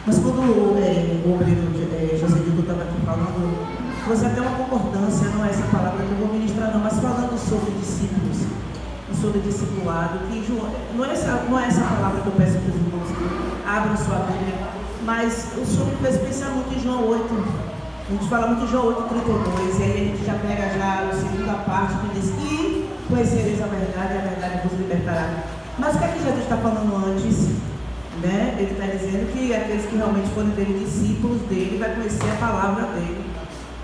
Mas quando o obreiro José Dildo estava aqui falando, trouxe até uma concordância, não é essa palavra que eu vou ministrar não, mas falando sobre discípulos, sobre discipulado, que João, não é essa palavra que eu peço para os irmãos que abram sua Bíblia, mas o senhor fez pensar muito em João 8, a gente fala muito em João 8,32, e aí a gente já pega já a segunda parte que diz que conhecereis a verdade e a verdade vos libertará. Mas o que é que Jesus está falando antes? Né? Ele está dizendo que aqueles que realmente forem dele, discípulos dele, vai conhecer a palavra dele.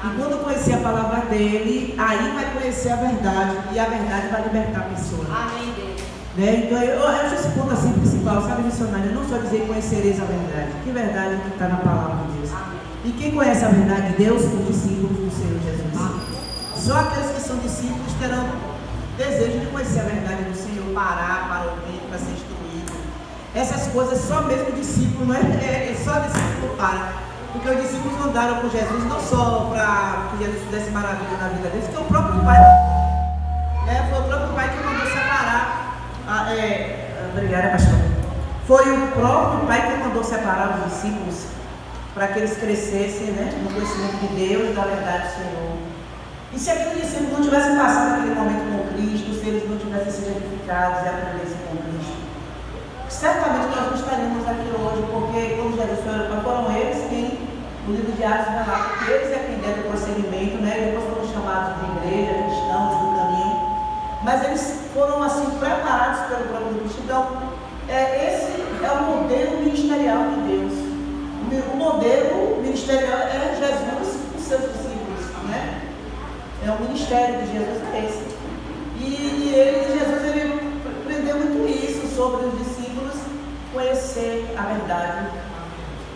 E quando conhecer a palavra dele, aí vai conhecer a verdade. E a verdade vai libertar a pessoa. Amém, Deus. Né? Então eu acho esse ponto assim principal, sabe, missionário? Não só dizer conhecereis a verdade. Que verdade que está na palavra de Deus. Amém. E quem conhece a verdade de Deus? Os discípulos do Senhor Jesus. Amém. Só aqueles que são discípulos terão desejo de conhecer a verdade do Senhor, parar para ouvir, para ser instruído. Essas coisas só mesmo discípulo, não é só discípulo para. Porque os discípulos andaram com Jesus não só para que Jesus fizesse maravilha na vida deles, porque o próprio Pai, foi o próprio Pai que mandou separar. Obrigada, pastor. Foi o próprio Pai que mandou separar os discípulos para que eles crescessem, né, no conhecimento de Deus e da verdade do Senhor. E se aqueles discípulos não tivessem passado aquele momento com Cristo, se eles não tivessem sido edificados e aprendessem com Cristo, certamente nós não estaríamos aqui hoje, porque quando Jesus foi, foram eles quem, no livro de Atos, vai lá, porque eles é quem deram o procedimento, né? E depois foram chamados de igreja, cristãos do caminho, mas eles foram assim preparados pelo próprio Cristo. Então, esse é o modelo ministerial de Deus. O modelo ministerial é Jesus e os seus discípulos, né? É o ministério de Jesus esse. E Jesus aprendeu muito isso sobre os discípulos, conhecer a verdade,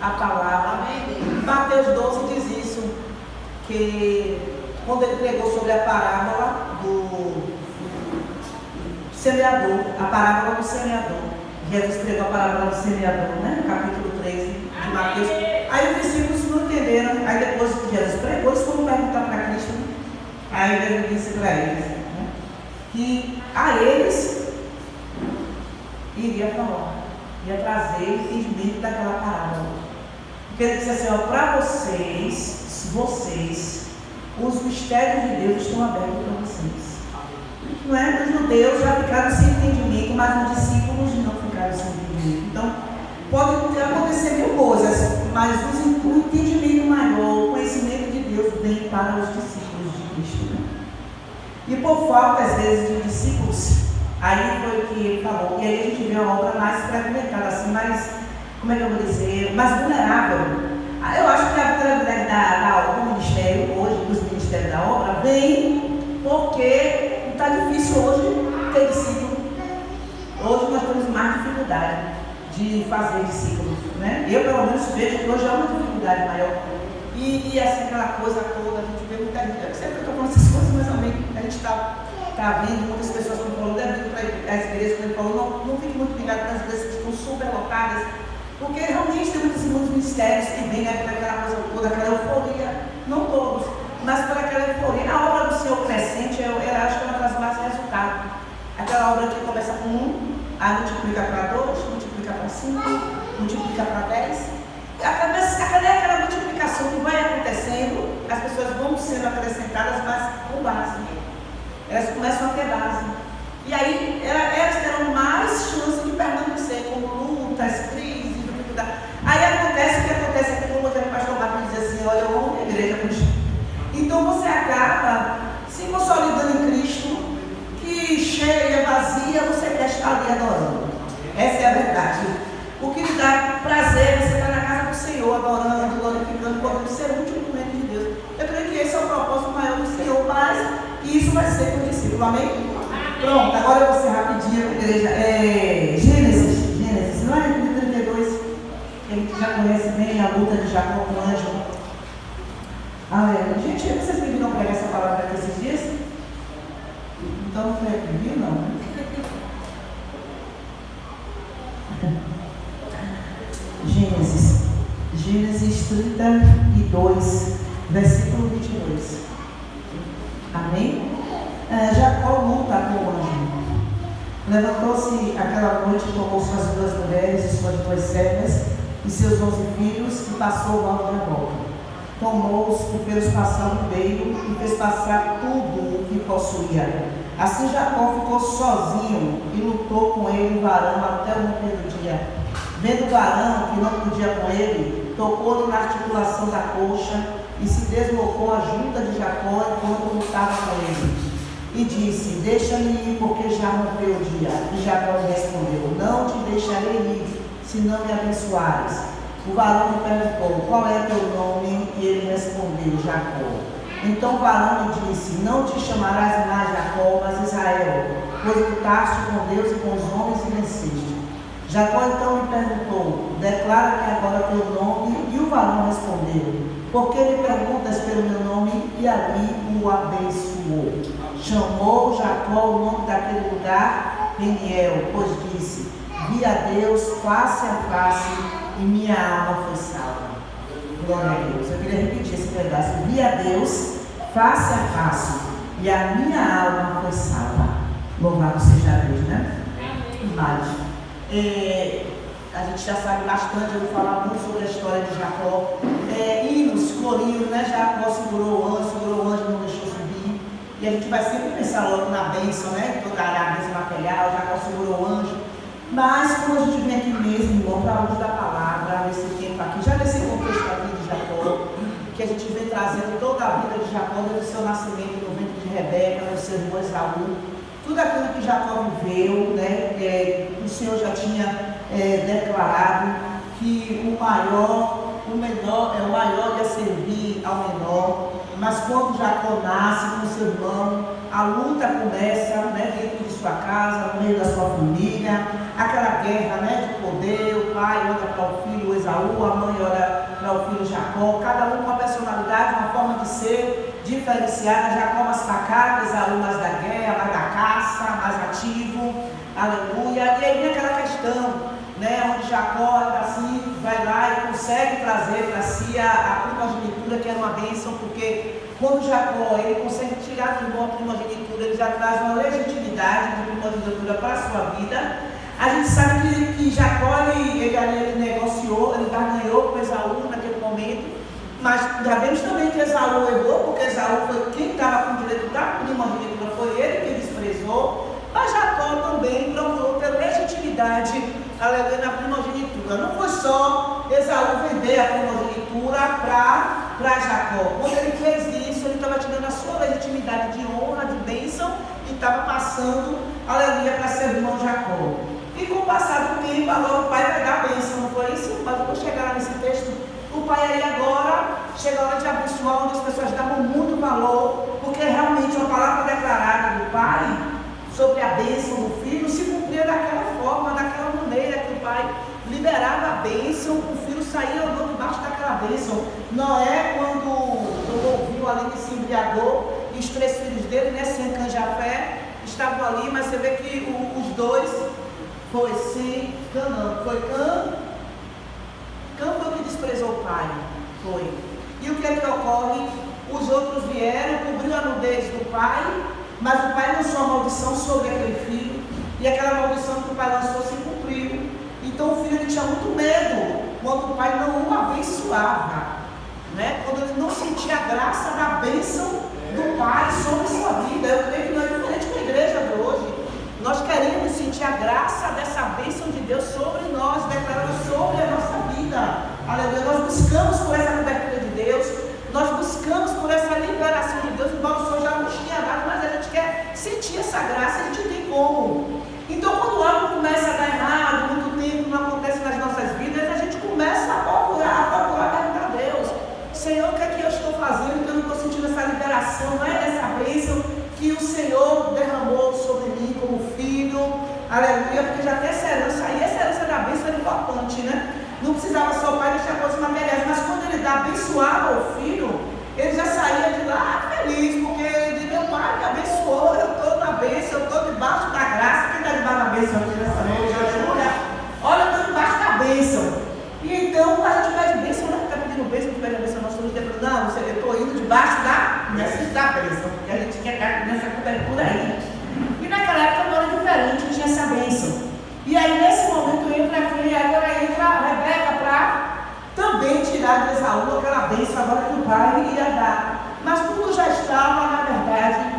a palavra. Mateus 12 diz isso, que quando ele pregou sobre a parábola do semeador, a parábola do semeador. Jesus pregou a parábola do semeador, né? No capítulo 13 de Mateus. Aí os discípulos não entenderam, aí depois que Jesus pregou, eles foram perguntar para Cristo, né? Aí Jesus disse para eles, né, que a eles iria falar, ia trazer o entendimento daquela parábola. Porque ele disse assim, para vocês, os mistérios de Deus estão abertos para vocês. Não é? Os judeus já ficaram sem entendimento, mas os discípulos não ficaram sem entendimento. Então, pode acontecer mil coisas, mas o entendimento maior, o conhecimento de Deus vem para os discípulos de Cristo. E por falta, às vezes, de discípulos, aí foi o que ele falou. E aí a gente vê uma obra mais fragmentada, assim, mais, como é que eu vou dizer, mais vulnerável. Eu acho que a vulnerabilidade da obra do ministério, hoje, dos ministérios da obra, vem porque está difícil hoje ter discípulo. Hoje nós temos mais dificuldade de fazer discípulos, né? Eu, pelo menos, vejo que hoje há uma dificuldade maior. E assim, aquela coisa toda, a gente vê muita gente. Eu sei que eu estou falando essas coisas, mas também a gente está vendo muitas pessoas que estão falando, deve vir para as igrejas, quando ele falou, não fique muito ligado nas igrejas que estão superlotadas, porque realmente tem muitos ministérios que vêm, né, por aquela coisa toda, aquela euforia, não todos, mas por aquela euforia. A obra do Senhor crescente, eu acho que ela traz mais resultado. Aquela obra que começa com 1, aí multiplica para 2, multiplica para 5, multiplica para 10. Aquela multiplicação que vai acontecendo, as pessoas vão sendo acrescentadas, mas com base. Elas começam a ter base. E aí elas terão mais chance de permanecer com lutas, crises, dificuldades. Aí acontece o que acontece aqui, como o pastor Marcos diz assim, olha, eu amo a igreja cristã. Então você acaba se consolidando em Cristo, que cheia, vazia, você quer estar ali adorando. Essa é a verdade. O que lhe dá prazer é você estar na casa do Senhor, adorando, glorificando, podendo ser útil no reino de Deus. Eu creio que esse é o propósito maior do Senhor, mas isso vai ser com o discípulo, amém? Pronto, agora eu vou ser rapidinho, igreja. Gênesis, não é? 32, que a gente já conhece bem a luta de Jacó com o anjo. Gente, vocês me viram pregar essa palavra aqui esses dias? Então não foi aqui, viu? Não, né? Gênesis 32, versículo 22. Amém? Jacó luta com o anjo. Levantou-se aquela noite, tomou suas 2 mulheres e suas 2 servas e seus 11 filhos, e passou o alto de Jacó. Tomou-os e fez passar no meio, e fez passar tudo o que possuía. Assim Jacó ficou sozinho, e lutou com ele o varão até o romper do dia. Vendo o varão que não podia com ele, tocou-lhe na articulação da coxa, e se deslocou a junta de Jacó enquanto lutava com ele. E disse: deixa-me ir, porque já rompeu o dia. E Jacó lhe respondeu: não te deixarei ir, se não me abençoares. O varão lhe perguntou: qual é teu nome? E ele respondeu: Jacó. Então o varão lhe disse: não te chamarás mais Jacó, mas Israel, pois lutaste com Deus e com os homens e venceste. Jacó então lhe perguntou: declara-me agora teu nome. E o varão respondeu: por que me perguntas pelo meu nome? E ali o abençoou. Chamou Jacó o nome daquele lugar Peniel, pois disse: vi a Deus face a face, e minha alma foi salva. Glória a Deus. Eu queria repetir esse pedaço. Vi a Deus face a face, e a minha alma foi salva. Louvado seja Deus, né? Imagem. A gente já sabe bastante, eu vou falar muito sobre a história de Jacó. Hinos, corinhos, né? Jacó segurou o anjo, não deixou subir. E a gente vai sempre pensar logo na bênção, né? Toda a bênção material, Jacó segurou o anjo. Mas quando a gente vem aqui mesmo, irmão, para a luz da palavra, nesse tempo aqui, já nesse contexto aqui de Jacó, que a gente vem trazendo toda a vida de Jacó, desde o seu nascimento no ventre de Rebeca, do seu irmão Esaú, tudo aquilo que Jacó viveu, né? O Senhor já tinha declarado que o maior ia servir ao menor. Mas quando Jacó nasce com seu irmão, a luta começa, né, dentro de sua casa, no meio da sua família, aquela guerra, né, de poder. O pai olha para o filho Esaú, a mãe olha para o filho Jacó, cada um com uma personalidade, uma forma de ser diferenciada. Jacó mais pacato, Esaú mais da guerra, mais da caça, mais ativo, aleluia. E aí vem aquela questão, né, onde Jacó assim vai lá e consegue trazer para si a primogenitura, que era uma bênção, porque quando Jacó ele consegue tirar do irmão a primogenitura, ele já traz uma legitimidade de primogenitura para a sua vida. A gente sabe que Jacó ele negociou, ele barganhou com Esaú naquele momento, mas sabemos também que Esaú errou, porque Esaú foi quem estava com o direito da primogenitura, foi ele que desprezou. Mas Jacó também procurou ter legitimidade, aleluia, na primogenitura. Não foi só Esaú vender a primogenitura para Jacó. Quando ele fez isso, ele estava tirando a sua legitimidade de honra, de bênção, e estava passando, aleluia, para seu irmão Jacó. E com o passar do tempo, agora o pai vai dar a bênção, não foi isso? Mas eu vou chegar lá nesse texto. O pai aí agora, chega a hora de abençoar, onde as pessoas davam muito valor, porque realmente uma palavra declarada do pai sobre a bênção do filho se cumpria daquela forma, daquela maneira que o pai liberava a bênção, o filho saía ou não debaixo daquela bênção. Noé, quando ouviu ali que se embriagou, e os 3 filhos dele, né, Sem, Cã e Jafé, estavam ali, mas você vê que os 2 foi Sem, Cã não, foi Cã foi o que desprezou o pai, foi. E o que é que ocorre? Os outros vieram, cobriu a nudez do pai, mas o pai lançou a maldição sobre aquele filho, e aquela maldição que o pai lançou se cumpriu. Então o filho ele tinha muito medo quando o pai não o abençoava, né? Quando ele não sentia a graça da bênção do pai sobre sua vida. Eu creio que não é diferente com a igreja de hoje. Nós queremos sentir a graça dessa bênção de Deus sobre nós, declarada sobre a nossa vida. Aleluia. Nós buscamos por essa cobertura de Deus, nós buscamos por essa liberação de Deus, embora o Senhor já nos tinha dado, mas a gente quer sentir essa graça, a gente tem como. Então, quando algo começa a dar errado, muito tempo não acontece nas nossas vidas, a gente começa a procurar perguntar a Deus: Senhor, o que é que eu estou fazendo que eu não estou sentindo essa liberação, não é dessa bênção que o Senhor derramou sobre mim como filho, aleluia, porque já tem essa herança, e essa herança da bênção é importante, né? Não precisava só o pai deixar coisas materiais, mas quando ele abençoava o filho, ele já saía de lá feliz, porque ele disse: meu pai me abençoou, eu estou na bênção, eu estou debaixo da graça. Quem está debaixo da bênção aqui nessa noite? Aleluia. Olha, eu estou debaixo da bênção. E então a gente pede bênção, né? Está pedindo bênção, a gente pede a bênção, nosso líder falou: não, eu estou indo debaixo da bênção, porque a gente quer estar nessa cobertura aí. E naquela época não era diferente, tinha essa bênção. E aí nesse momento entra aqui, agora entra a Rebeca para tirar de Esaú aquela bênção agora que o pai ia dar. Mas tudo já estava, na verdade,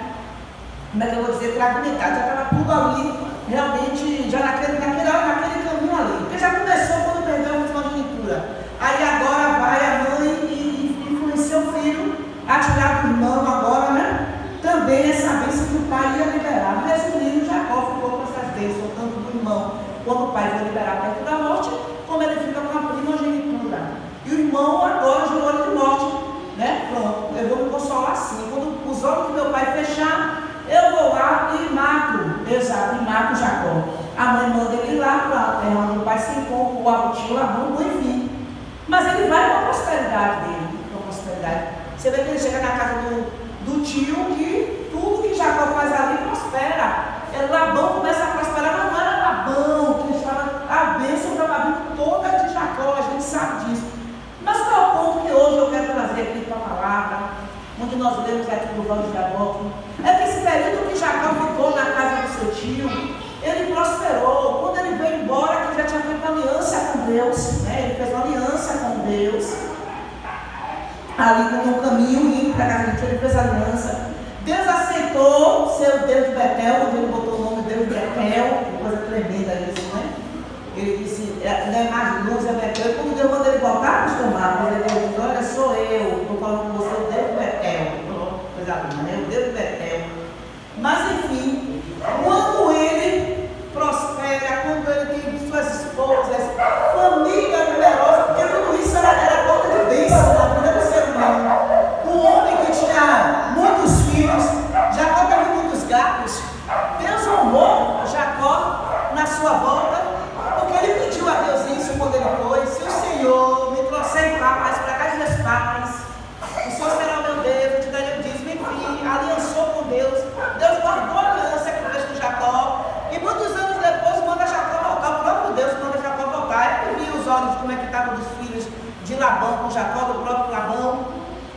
como é que eu vou dizer, fragmentado, já estava tudo ali, realmente, já naquele caminho ali. Porque já começou quando perdeu a primogenitura. Aí agora vai a mãe e influencia o filho a tirar do irmão agora, né? Também essa bênção que o pai ia liberar. Resumindo, Jacó ficou com essas bênçãos, tanto do irmão, quando o pai foi liberar perto da morte, como ele fica com a primogenitura. E o irmão agora jurou ele de morte, né? Pronto, eu vou me consolar assim. Quando os olhos do meu pai fechar, eu vou lá e mato, exato, e mato Jacó. A mãe manda ele ir lá para a terra onde o pai se encontra, o tio Labão, enfim. Mas ele vai com a prosperidade dele, com a prosperidade. Você vê que ele chega na casa do tio, que tudo que Jacó faz ali prospera. Labão começa a prosperar, mas não era Labão, que estava, a bênção estava vindo toda de Jacó, a gente sabe disso. Mas qual é o ponto que hoje eu quero trazer aqui para a palavra, onde nós lemos aqui no Vale de Jaboque? É que esse período que Jacó ficou na casa do seu tio, ele prosperou. Quando ele veio embora, que já tinha feito aliança com Deus, né? Ele fez uma aliança com Deus, ali no caminho, indo para a casa do tio, ele fez aliança. Deus aceitou ser o Deus de Betel, onde ele botou o nome de Deus de Betel, que coisa tremenda isso, né? Ele disse, não é mais luz, é Betel. E quando Deus manda ele voltar, acostumar, quando ele diz, olha, sou eu, estou falando com você, o Deus de Betel, coisa linda, né? O Deus de Betel. Mas enfim, quando ele prospera, quando ele tem suas esposas, família numerosa, porque tudo isso era porta de bênção na vida do ser humano. Um homem que tinha muitos filhos, Jacó teve muitos gatos. Deus honrou Jacó na sua volta, porque ele pediu a Deus isso quando ele foi. Se o Senhor me trouxer em paz para cá de meus pais, o Senhor será o meu Deus, eu te darei o dízimo, enfim, aliançou com Deus. Deus guardou a aliança que fez com Jacó. E muitos anos depois manda Jacó voltar. O próprio Deus manda Jacó voltar. Ele viu os olhos de como é que estavam dos filhos de Labão com Jacó, do próprio Labão.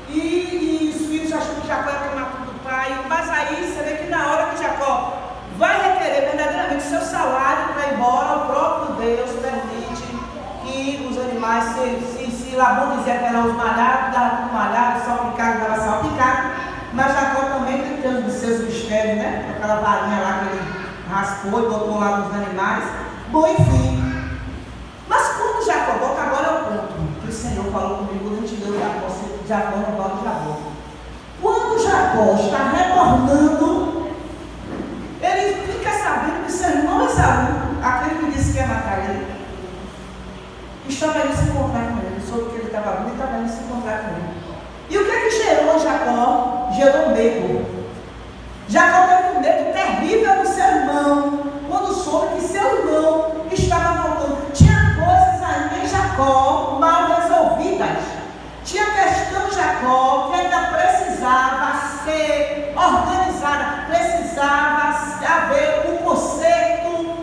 E os filhos acham que Jacó ia tomar tudo do pai. Mas aí você vê que na hora que Jacó vai requerer verdadeiramente o seu salário para ir embora, o próprio Deus permite que os animais, se Labão dizia que eram os malhados, dava tudo malhado, salpicado, dava salpicado. Mas Jacó também tem os seus mistérios, né? Aquela varinha lá que ele raspou e botou lá nos animais. Bom, enfim. Mas quando Jacó volta, agora é o ponto que o Senhor falou comigo quando a gente deu Jacó no Vale de Jaboque. Quando Jacó está retornando, ele fica sabendo que seu irmão Esaú, aquele que disse que ia matar ele, estava indo se encontrar com ele. Soube que ele estava vindo e estava indo se encontrar com ele. E o que é que gerou Jacó? Gerou medo. Jacó teve um medo terrível do seu irmão, quando soube que seu irmão estava voltando. Tinha coisas ainda em Jacó mal resolvidas. Tinha questão em Jacó que ainda precisava ser organizada, precisava haver um conserto,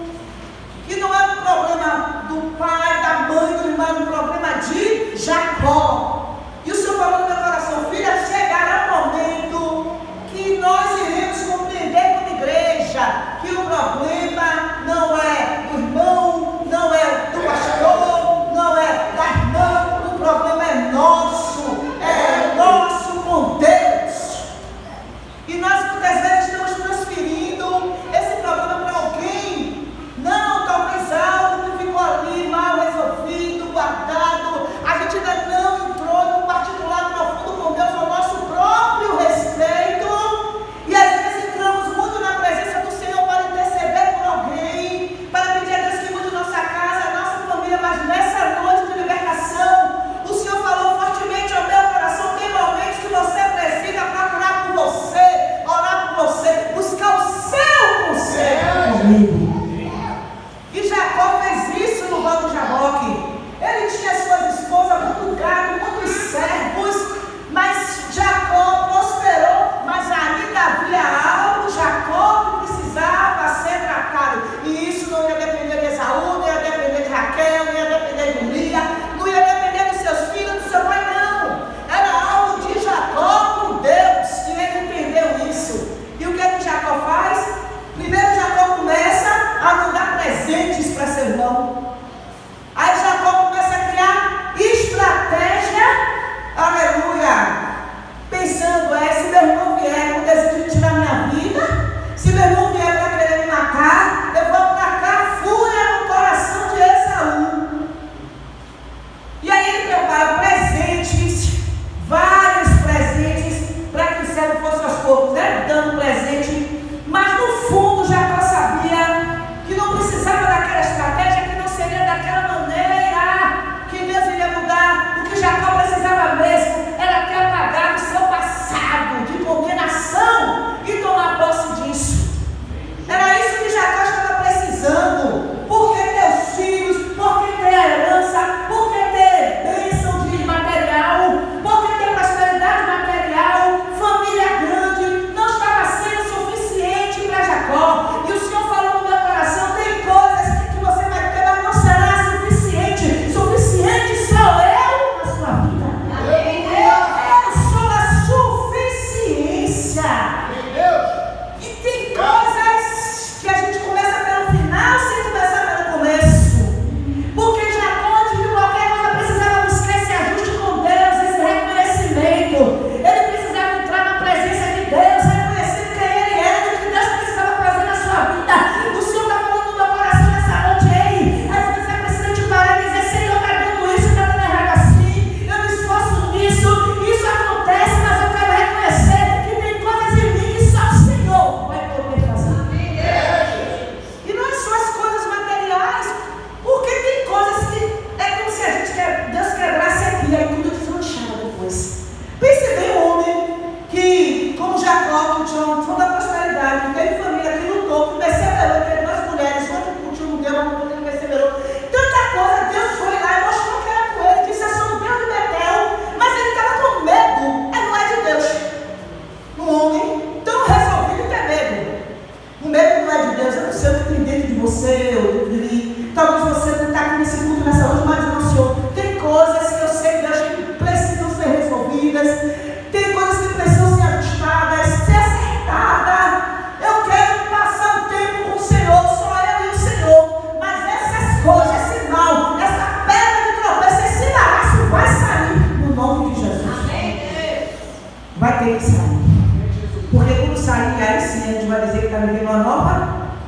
que não era um problema do pai, da mãe, do irmão, era um problema de Jacó. E o Senhor falou no meu coração, filha, chegará um momento que nós iremos compreender como igreja que o problema não é do irmão, não é do pastor, não é da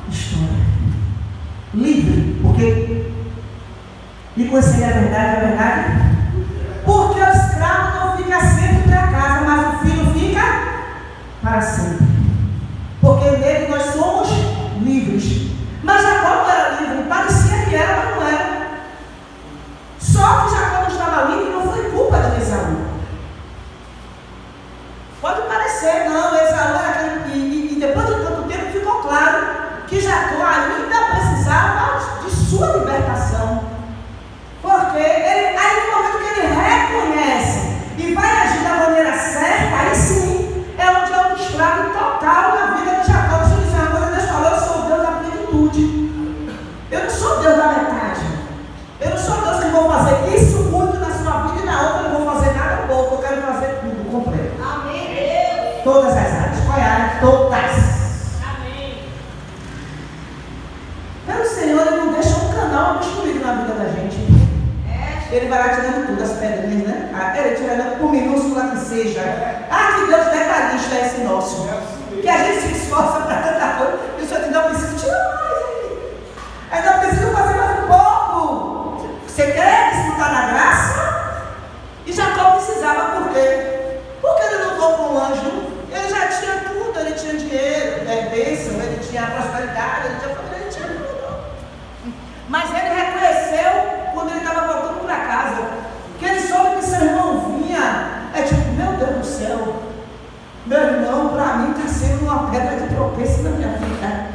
história. Livre, porque e conhecer a verdade, é verdade. Porque o escravo não fica sempre para casa, mas o filho fica para sempre. Porque nele nós somos livres. Mas Jacó não era livre, parecia que era, mas não era. Só que Jacó não estava livre, não foi culpa de Esaú. Pode parecer, não, Esaú era aquele, e depois de tanto tempo ficou claro que Jacó ainda precisava de sua libertação. Porque aí no momento que ele reconhece e vai agir da maneira certa, aí sim é onde é um escravo total na vida de Jacó. Deixa eu dizer uma coisa, Deus falou, eu sou Deus da plenitude. Eu não sou Deus da metade. Eu não sou Deus que vou fazer isso muito na sua vida e na outra eu não vou fazer nada pouco. Eu quero fazer tudo completo. Amém, Deus. Todas as áreas. Qual é a área? Todas. Amém. Pelo Senhor, Ele não deixa um canal obstruído na vida da gente. Ele vai lá tirando tudo, as pedrinhas, né? Ele tirando por minúscula que seja. Que Deus detalhista é esse nosso. Que a gente se esforça para tanta coisa. E o Senhor diz, não preciso tirar mais ainda. Ainda preciso fazer mais um pouco. Você quer desfrutar da graça? E Jacó precisava, por quê? Porque ele lutou com o anjo. Ele já tinha tudo, ele tinha dinheiro, bênção, ele tinha prosperidade, ele tinha família, ele tinha tudo. Mas ele reconheceu quando ele estava voltando para casa, que ele soube que seu irmão vinha, tipo, meu Deus do céu, meu irmão para mim está sendo uma pedra de tropeço na minha vida,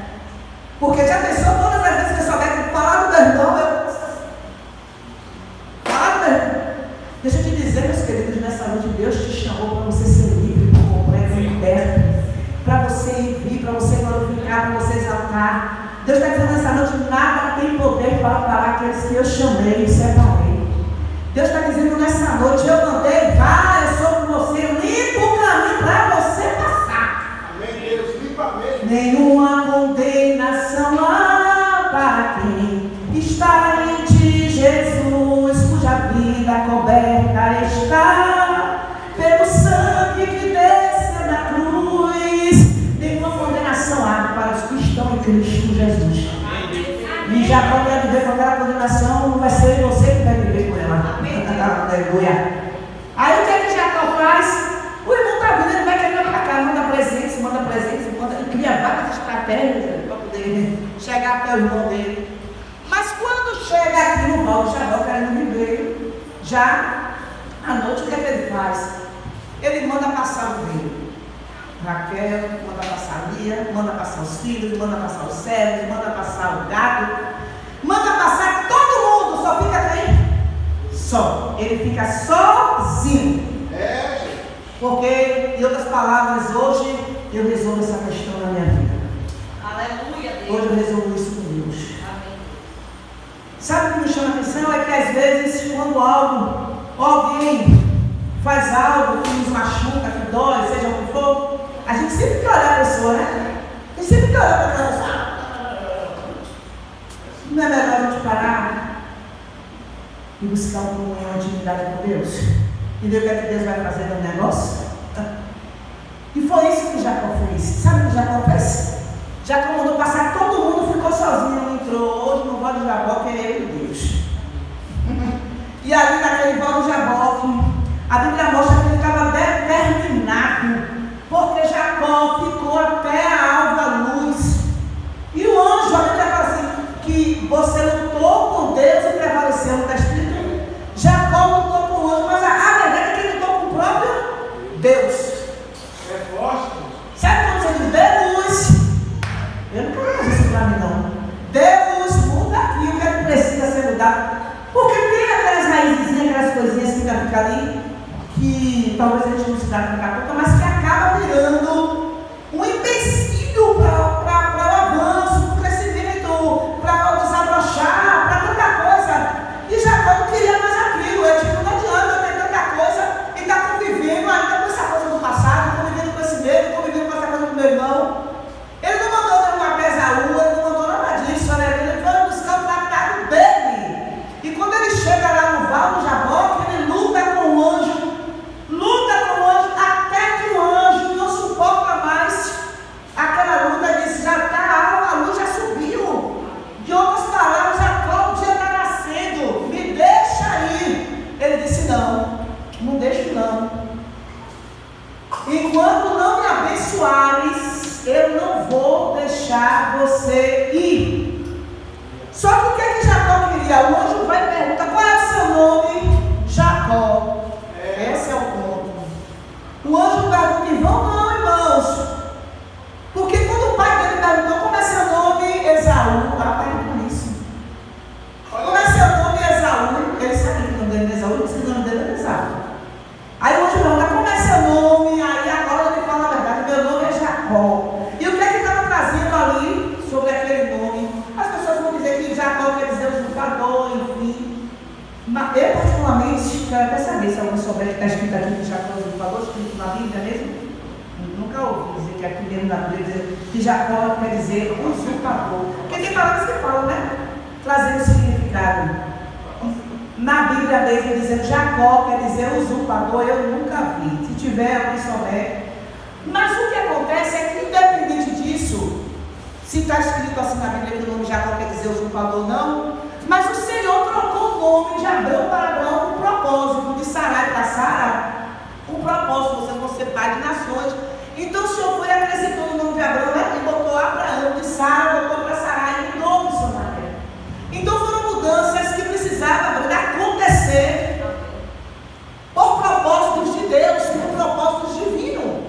porque já pensou todas as vezes que eu souber que falar do meu irmão, falar do meu irmão. Deixa eu te dizer, meus queridos, nessa noite Deus te chamou para você ser livre, por completo, liberto, para você ir vir, para você glorificar, para você exaltar. Deus está dizendo nessa noite, nada tem poder para parar aqueles que eu chamei e separei. Deus está dizendo nessa noite, eu mandei, vá, eu sou com você, limpa o caminho para você passar. Amém, Deus, limpa mesmo. Nenhuma condenação há para quem está em ti, Jesus, cuja vida coberta está pelo sangue que desce da cruz. Nenhuma condenação há para os que estão em Cristo Jesus. E Jacó vai viver com aquela condenação, não vai ser você que vai viver com ela. Aleluia. Aí o que é que Jacó faz? O irmão está vindo, ele vai querer para cá, manda presentes, ele cria várias estratégias para poder chegar até o irmão dele. Mas quando chega aqui no Val de Jabal, querendo viver, já à noite o que é que ele faz? Ele manda passar o rei. Raquel, manda passar a Lia, manda passar os filhos, manda passar os servos, manda passar o gado, manda passar todo mundo, só fica quem? Só. Ele fica sozinho. Porque, em outras palavras, hoje eu resolvo essa questão na minha vida. Aleluia, Deus. Hoje eu resolvo isso com Deus. Amém. Sabe o que me chama a atenção? É que às vezes, quando alguém faz algo que nos machuca, que dói, seja o que for, a gente sempre quer olhar a pessoa, né? A gente sempre quer olhar para aquela pessoa. Não é melhor a gente parar e buscar uma comunhão, intimidade com Deus? E ver o que é que Deus vai fazer no negócio? E foi isso que Jacó fez. Sabe o que Jacó fez? Jacó mandou passar, todo mundo ficou sozinho, não entrou. Hoje no Val de Jaboque é eu e Deus. E ali naquele Val de Jaboque, a Bíblia mostra que ele estava determinado, porque Jacó ficou até a alva luz. E o anjo, a Bíblia fala assim, que você lutou com Deus e prevaleceu, não está escrito? Jacó lutou com o anjo, mas a verdade é que ele lutou com o próprio Deus. É forte. Sabe quando você diz, dê luz? Eu não quero fazer isso para mim, não. Dê luz, muda aqui o que é que precisa ser mudado. Porque tem aquelas raizinhas, aquelas coisinhas que ficam ali, que talvez a gente não se dá com a pouco, mas que acaba virando um empecilho para o avanço, para o crescimento, para o desabrochar, para tanta coisa. E Jacó não queria mais aquilo. Ele tipo, não adianta eu ter tanta coisa e estar convivendo ainda com essa coisa do passado, convivendo com esse medo, convivendo com essa coisa do meu irmão. Ele não mandou nenhuma pesaúva, ele não mandou nada disso, né? Ele foi buscar o tratado dele. E quando ele chega lá no Val do Jaboque, ele luta com o anjo até Soares, eu não vou deixar você ir. Só que o que Jacó queria? O anjo vai e pergunta: qual é o seu nome? Jacó. Esse é o ponto. O anjo pergunta: e vão não, irmãos? Porque quando o pai dele perguntou: como é seu nome? Esaú. Ela perguntou isso. Como é seu nome? Esaú. Ele sabia que o nome dele é Esaú, ele disse que o nome dele é Esaú. Aí o anjo pergunta: como é seu nome? Aí agora ele fala a verdade: meu nome é Jacó. E o que é que estava trazendo ali sobre aquele nome? As pessoas vão dizer que Jacó quer dizer usurpador, enfim. Mas eu, particularmente, quero até saber se alguém souber que está escrito aqui que Jacó é usurpador, escrito na Bíblia mesmo. Nunca ouvi dizer que aqui dentro da Bíblia que Jacó quer dizer usurpador. Porque tem palavras que falam, né? Trazendo significado. Na Bíblia mesmo, dizendo Jacó quer dizer usurpador, eu nunca vi. Se tiver, alguém souber. Mas o que acontece é que, independente disso, se está escrito assim na Bíblia que o nome Jacó quer dizer usurpador, não. Mas o Senhor trocou o nome de Abrão para Abrão com o propósito, de Sarai para Sara, com o propósito, vocês vão ser pai de nações. Então o Senhor foi e acrescentou no nome de Abrão, né? E botou Abraão, de Sara, botou para Sarai, em nome do Senhor. Então foram mudanças que precisavam acontecer por propósitos de Deus, por propósitos divinos.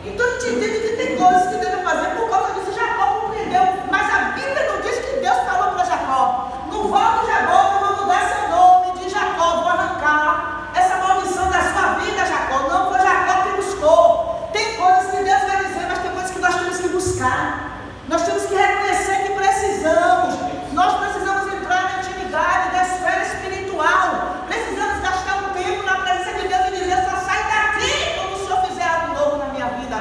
Então a gente entende que tem coisas que devem fazer por causa disso. Jacó compreendeu, mas a Bíblia não diz que Deus falou para Jacó: não volte Jacó, eu vou mudar seu nome de Jacó, vou arrancar essa maldição da sua vida, Jacó. Não foi Jacó que buscou. Tem coisas que Deus vai dizer, mas tem coisas que nós temos que buscar. Nós temos que reconhecer que precisamos. Nós precisamos entrar na intimidade da esfera espiritual. Precisamos gastar um tempo na presença de Deus e dizer: só sai daqui quando o Senhor fizer algo novo na minha vida.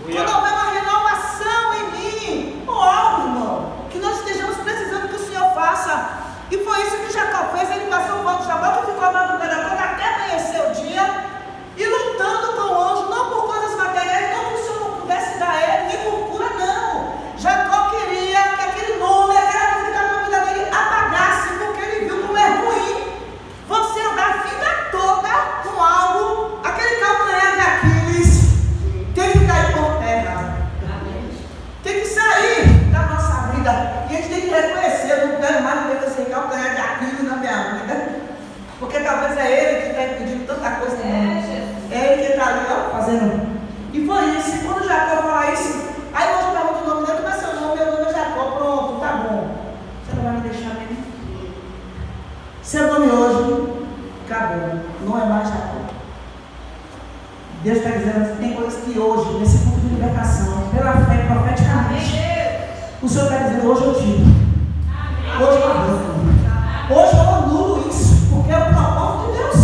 Quando houver uma renovação em mim, ou algo, irmão, que nós estejamos precisando que o Senhor faça. E foi isso que Jacó fez. Ele passou o voto de Jacó, que ficou a madrugada toda até amanhecer o dia, e lutando com o anjo, não por coisas materiais, não que o Senhor não pudesse dar a ele, nem por cura, não. Jacó queria que aquele nome, aquela coisa que estava na vida dele, apagasse, porque ele viu como é ruim você andar a vida toda com algo, aquele calcanhar de Aquiles tem que cair por terra. Tem que sair da nossa vida. E a gente tem que reconhecer: eu não quero mais ver esse calcanhar de Aquiles na minha vida, porque talvez é ele que está impedindo tanta coisa no mundo. É ele que está ali, ó, fazendo. E foi isso. E quando Jacó fala isso, aí hoje pergunta o nome dele: como é seu nome? Meu nome é Jacó. Pronto, tá bom. Você não vai me deixar mesmo? Seu nome hoje acabou, não é mais Jacó. Deus está dizendo que tem coisas que hoje, nesse culto de libertação, pela fé profeticamente, o Senhor está dizendo: hoje eu tiro, hoje eu abandono, hoje eu anulo isso, porque é o propósito de Deus.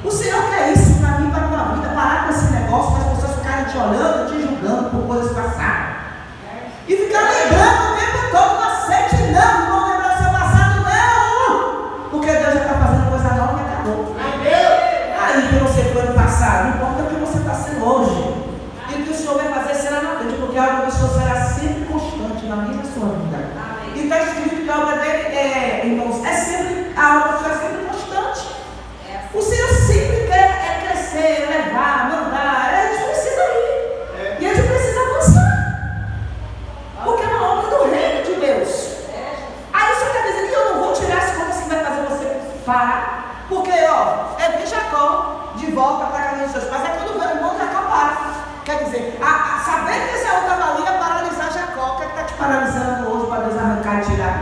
O Senhor quer isso para mim, para a tua vida, parar com esse negócio das pessoas ficarem te olhando, te julgando por coisas passadas. E ficar lembrando o tempo todo: não aceite, não vão lembrar do seu passado, não. Porque Deus já está fazendo coisa nova e acabou. Aí que você foi no passado, não importa o que você está sendo hoje. E o que o Senhor vai fazer será na frente, porque a obra do Senhor será sempre constante na minha e na sua vida. E está escrito que a obra dele irmãos, é sempre, a obra do Senhor é sempre constante. O Senhor sempre quer crescer, levar, mandar. A gente precisa ir. E a gente precisa avançar. Porque é uma obra do reino de Deus. Aí o Senhor está dizendo: eu não vou tirar as coisas que vai fazer você parar. Porque, ó, ver Jacó de volta para a casa dos seus pais. É quando o irmão Jacó para. Quer dizer, saber que essa outra ali ia paralisar Jacó. O que é que está te paralisando hoje para Deus arrancar e tirar?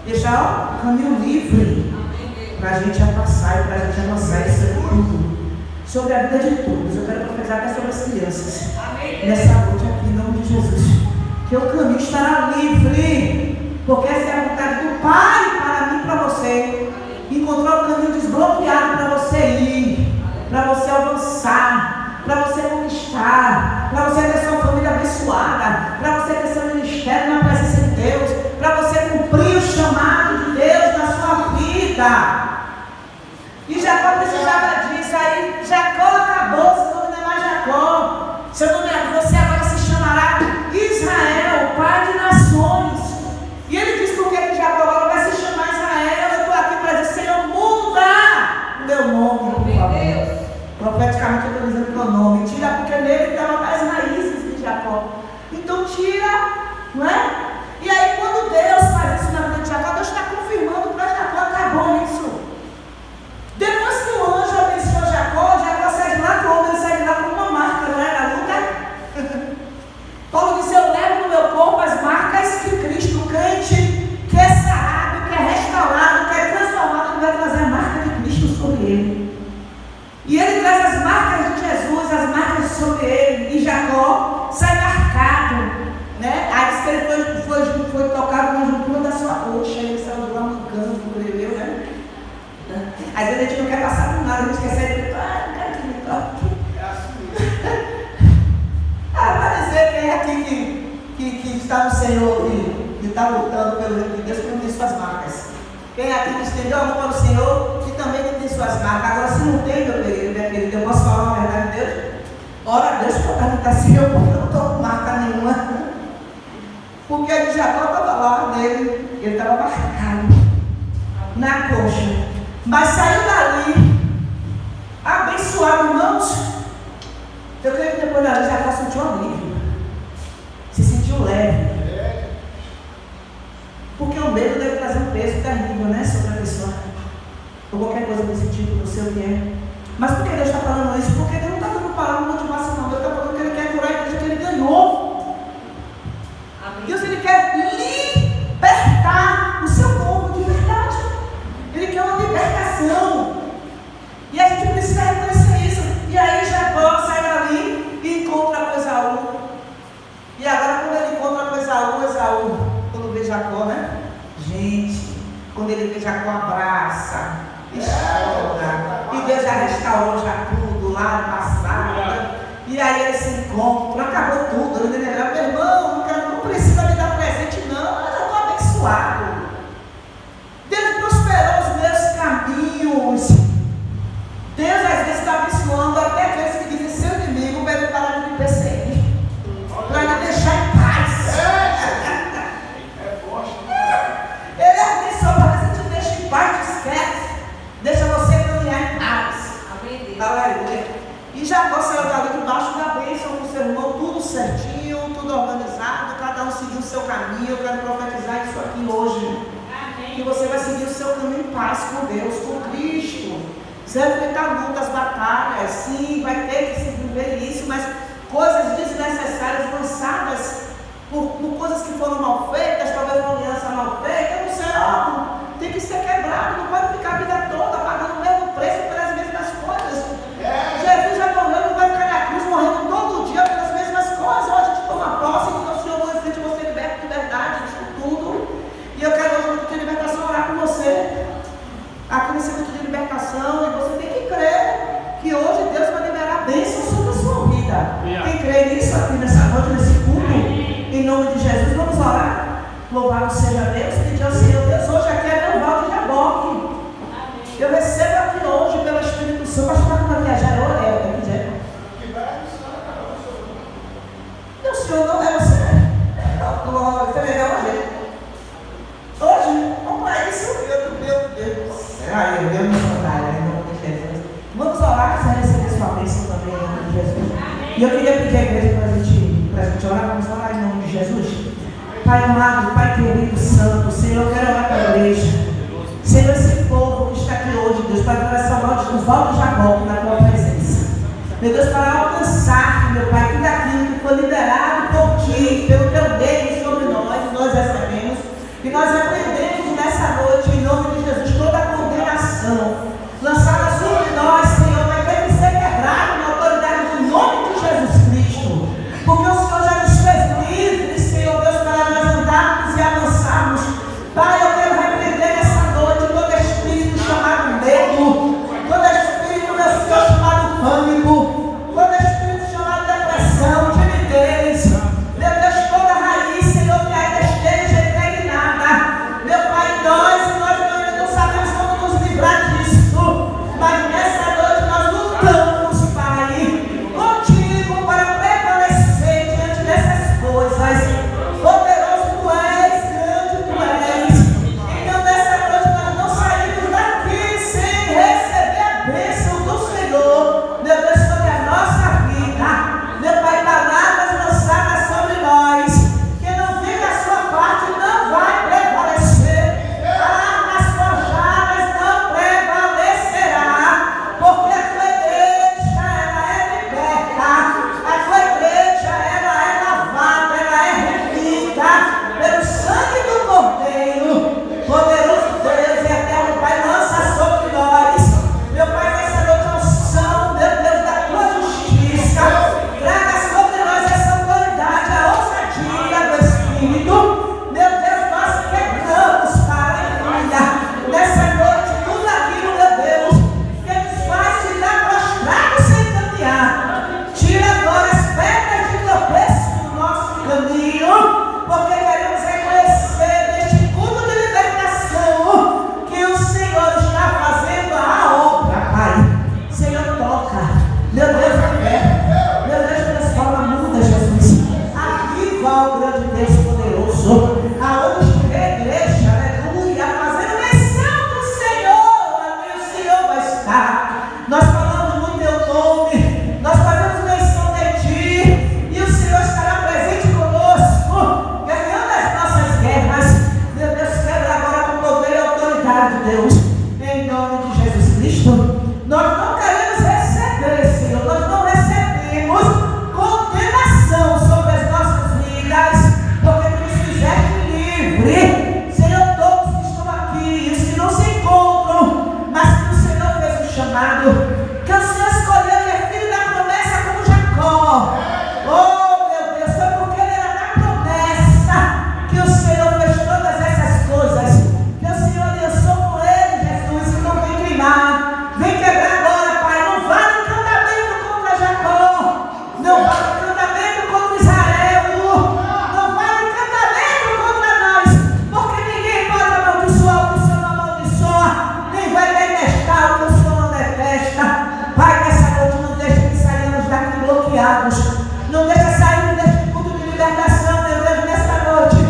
Deixar o caminho livre para a gente passar e para a gente avançar. Isso é tudo. Sobre a vida de todos. Eu quero profetizar até sobre as crianças. Nessa noite aqui, em nome de Jesus. Que o caminho estará livre. Porque essa é a vontade do Pai para mim e para você. Encontrar o caminho desbloqueado para você ir, para você avançar, para você conquistar, para você ter sua família abençoada, para você ter seu ministério na presença de Deus, para você cumprir o chamado de Deus na sua vida. E Jacó precisava disso. Aí Jacó acabou, seu nome não é mais Jacó, seu nome é, você agora se chamará Israel, pai de nações. E ele diz: por que Jacó agora vai se chamar Israel? Eu estou aqui para dizer: Senhor, muda o meu nome, por favor. Profeticamente eu estou dizendo o meu nome. Tira, porque nele estava as raízes dele. E ele traz as marcas de Jesus, as marcas sobre ele. E Jacó sai marcado, né? Aí diz que ele foi tocado na juntura da sua coxa. Ele saiu de lá mancando, creio eu, né? Às vezes a gente não quer passar por nada, a gente quer sair de não quero que me toque. Vai dizer quem é aqui que está no Senhor e está lutando pelo reino de Deus, que não tem suas marcas. Quem é aqui que estendeu a mão para o Senhor, que também não tem suas marcas. Agora, se não tem, meu querido, minha querida, eu posso falar a verdade de Deus? Ora a Deus para perguntar se eu não estou com marca nenhuma. Porque a de Jacó estava lá nele, ele estava marcado na coxa. Mas saiu dali, abençoado, irmãos. Eu creio que depois dali Jacó sentiu alívio, se sentiu leve. Porque o medo deve trazer um peso terrível, né, sobre a pessoa. Ou qualquer coisa desse tipo, não sei o que é. Mas por que Deus está falando isso? Porque Deus não está dando palavra motivacional. Deus está falando que Ele quer curar a igreja que Ele ganhou. Deus, Ele quer libertar o seu povo de verdade. Ele quer uma libertação. E a gente precisa reconhecer isso. E aí Jacó sai dali e encontra com Esaú. E agora quando ele encontra com Esaú, quando vê Jacó, né? Gente, quando ele vê Jacó, abraça e chora. E Deus já restaurou já tudo lá no passado. E aí eles se encontram, acabou tudo. Ele lembra, meu irmão, não precisa me dar presente não, mas eu estou abençoado. Deus prosperou os meus caminhos. Deus às vezes está abençoando até aqueles que dizem seu inimigo para ele parar de me perseguir, para ele deixar em paz. Ele abençoa para que você te deixe em paz, te esquece, deixa você caminhar em paz. Aleluia. E Jacó saiu dali debaixo da bênção com o seu irmão, tudo certinho, tudo organizado, cada um seguiu o seu caminho. Eu quero profetizar isso aqui hoje. Amém. Que você vai seguir o seu caminho em paz com Deus, com Cristo. Você vai enfrentar lutas, batalhas, sim, vai ter que se viver isso, mas coisas desnecessárias, lançadas por coisas que foram mal feitas, talvez uma aliança mal feita, não sei, tem que ser quebrado, não pode ficar a vida toda pagando o mesmo preço pelas mesmas coisas. Jesus já morreu, não vai ficar na cruz morrendo todo dia pelas mesmas coisas. Hoje a gente toma posse, então o Senhor vai frente você liberta de verdade disso tudo. E eu quero hoje no culto de libertação orar com você. Aqui nesse culto de libertação, e você tem que crer que hoje Deus vai liberar bênçãos sobre a sua vida. Quem crê nisso aqui nessa noite, nesse culto, em nome de Jesus, vamos orar. Louvado seja Deus, pedir ao Senhor, Deus, hoje aqui é meu voto de Jaboque. Eu recebo aqui hoje pelo Espírito Santo, para estar com a viajar, eu orei, eu tenho que dizer. E o Senhor não é você. Glória, você é legal hoje. Hoje, vamos para isso, meu Deus. Aí, eu não vou contar, em nome de Jesus. Vamos orar, que você receber sua bênção também, em nome de Jesus. E eu queria pedir à igreja para a gente orar, vamos orar em nome de Jesus. Pai amado, Pai querido, Santo, Senhor, eu quero orar para a igreja. Senhor, esse povo que está aqui hoje, Deus, para dar essa volta de Jacó na tua presença. Meu Deus, para alcançar, meu Pai, tudo aquilo que foi liberado por Ti, pelo Teu dedo sobre nós recebemos. E nós aprendemos nessa noite, em nome de Jesus, toda a condenação lançada sobre nós, Senhor, vai ter que ser quebrada na autoridade do nome de Jesus Cristo. Porque o Senhor já nos fez livres, Senhor Deus, para nós andarmos e avançarmos. Pai, eu quero repreender nessa noite todo espírito chamado medo, todo espírito, meu Senhor, chamado pânico, todo espírito chamado depressão, timidez, meu Deus, toda raiz, Senhor, que ainda esteja impregnada, meu Pai, nós não está. Nós falamos no teu nome, nós fazemos menção de ti, e o Senhor estará presente conosco, ganhando as nossas guerras. Meu Deus, quebra agora com poder e autoridade, Deus, em nome de Jesus Cristo. Nós não queremos receber, Senhor, nós não recebemos condenação sobre as nossas vidas, porque tu nos fizeste livre. Senhor, todos que estão aqui, os que não se encontram, mas que o Senhor fez um chamado, que o Senhor escolheu que é filho da promessa como Jacó. Oh, meu Deus, foi porque ele era da promessa que o Senhor fez todas essas coisas, que o Senhor aliançou com ele, Jesus, e não vem queimar, vem quebrar agora, Pai. Não vale encantamento contra Jacó, não vale encantamento contra Israel, não vale encantamento contra nós, porque ninguém pode amaldiçoar o que o Senhor não amaldiçoa, nem vai detestar o que o Senhor não detesta. Pai, nessa noite não deixa que saiamos daqui bloqueados, não deixa sair deste culto de libertação, meu Deus, nessa noite.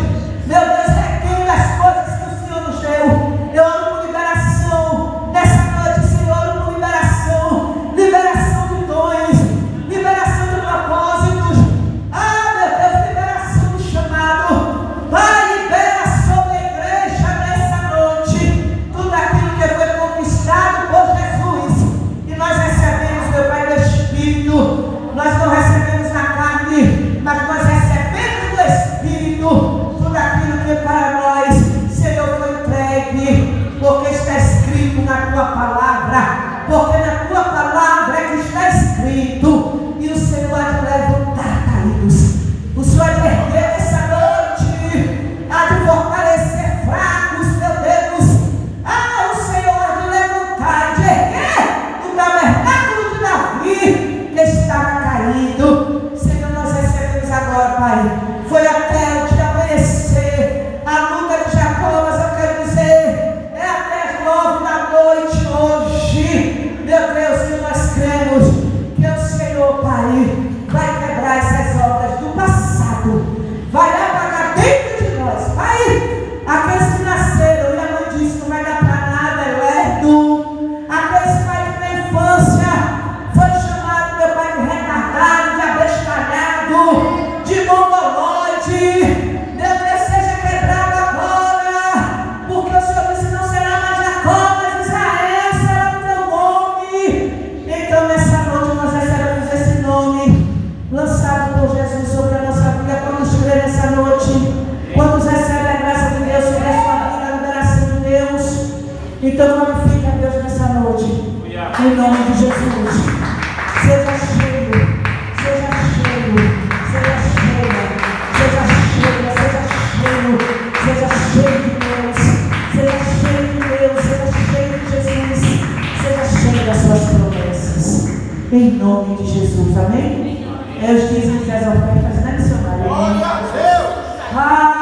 Meu Deus, requeira as coisas que o Senhor nos deu. Eu oro por liberação nessa noite, Senhor, oro por liberação, liberação de dons, liberação de propósitos. Ah, meu Deus, liberação do chamado. Pai, libera sobre a igreja nessa noite tudo aquilo que foi conquistado por Jesus. E nós recebemos, meu Pai, do Espírito. Nós não recebemos na carne, mas nós recebemos do Espírito tudo aquilo que para nós, Senhor, foi entregue, porque está escrito na tua palavra, porque na tua palavra é que está escrito, e o Senhor há de levantar caídos, o Senhor há de erguer essa noite, há de fortalecer fracos, meu Deus. Ah, o Senhor há de levantar, de erguer o tabernáculo de Davi, que estava caído. Senhor, nós recebemos agora, Pai. Foi até o dia amanhecer, a luta de Jacó, mas eu quero dizer, é até as 9 da noite hoje. Meu Deus, e nós cremos que o Senhor, Pai, vai quebrar essas obras do passado, vai apagar dentro de nós, Pai, aqueles que nasceram e a mãe disse não vai dar para nada, é lerdo, aqueles, Pai, que na infância foi chamado, meu Pai, de retardado, de abestalhado, de mongoloide. Meu Deus, seja quebrado agora, porque o Senhor disse: não será mais Jacó, mas Israel será o teu nome. Então nessa noite nós recebemos esse nome lançado por Jesus sobre a nossa vida. Quantos crê nessa noite? Quantos recebem a graça de Deus sobre a sua vida, a liberação de Deus? Então glorifique a Deus nessa noite, em nome de Jesus. Seja cheio, seja cheio, seja cheia, seja cheia, seja cheio, seja cheio de Deus, seja cheio de Deus, seja cheio de Jesus, seja cheio das suas promessas, em nome de Jesus, amém? É os dízimos e as ofertas, né, missionário? Glória a Deus!